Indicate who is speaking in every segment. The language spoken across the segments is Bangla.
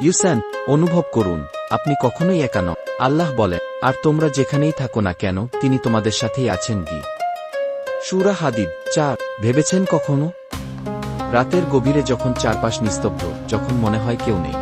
Speaker 1: ইউসান, অনুভব করুন আপনি কখনোই একা নন। আল্লাহ বলেন, আর তোমরা যেখানেই থাকো না কেন তিনি তোমাদের সাথেই আছেন। সূরা হাদীদ 4। ভেবেছেন কখনো রাতের গভীরে যখন চারপাশ নিস্তব্ধ, যখন মনে হয় কেউ নেই,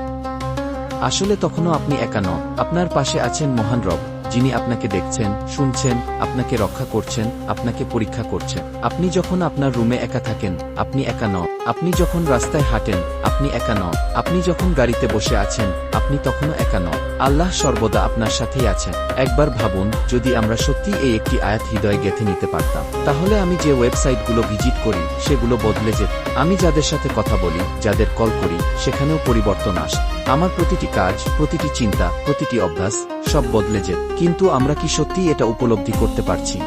Speaker 1: আসলে তখনও আপনি একা নন। আপনার পাশে আছেন মহান রব, যিনি আপনাকে দেখছেন, শুনছেন, আপনাকে রক্ষা করছেন, আপনাকে পরীক্ষা করছেন। আপনি যখন আপনার রুমে একা থাকেন, আপনি একা নন। আপনি যখন রাস্তায় হাঁটেন, আপনি একা নন। আপনি যখন গাড়িতে বসে আছেন, আপনি তখনও একা নন। আল্লাহ সর্বদা আপনার সাথেই আছেন। একবার ভাবুন, যদি আমরা সত্যি এই একটি আয়াত হৃদয়ে গেঁথে নিতে পারতাম, তাহলে আমি যে ওয়েবসাইটগুলো ভিজিট করি সেগুলো বদলে যেত। আমি যাদের সাথে কথা বলি, যাদের কল করি, সেখানেও পরিবর্তন আসে। আমার প্রতিটি কাজ, প্রতিটি চিন্তা, প্রতিটি অভ্যাস সব বদলে যেত। কিন্তু আমরা কি সত্যিই এটা উপলব্ধি করতে পারছি,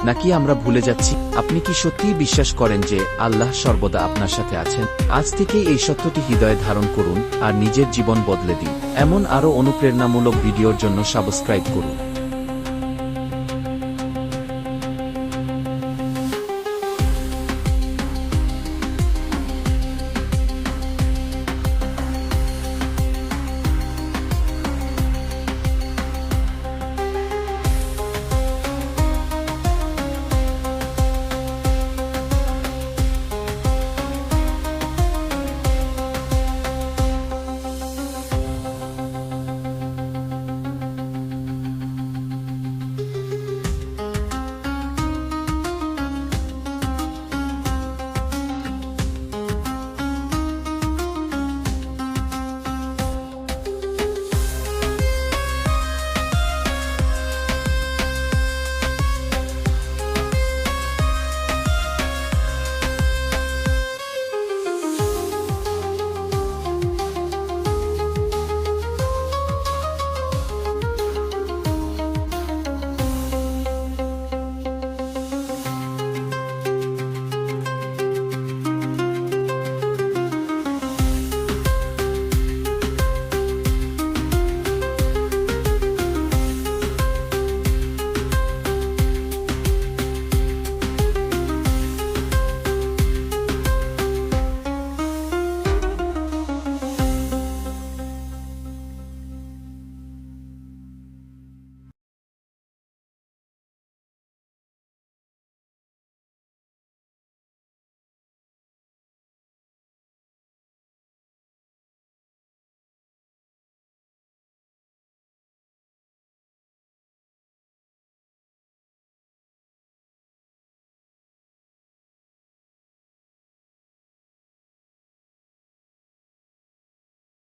Speaker 1: নাকি আমরা ভুলে যাচ্ছি? আপনি কি সত্যিই বিশ্বাস করেন যে আল্লাহ সর্বদা আপনার সাথে আছেন? আজ থেকেই এই সত্যটি হৃদয়ে ধারণ করুন আর নিজের জীবন বদলে দিন। এমন আরও অনুপ্রেরণামূলক ভিডিওর জন্য সাবস্ক্রাইব করুন।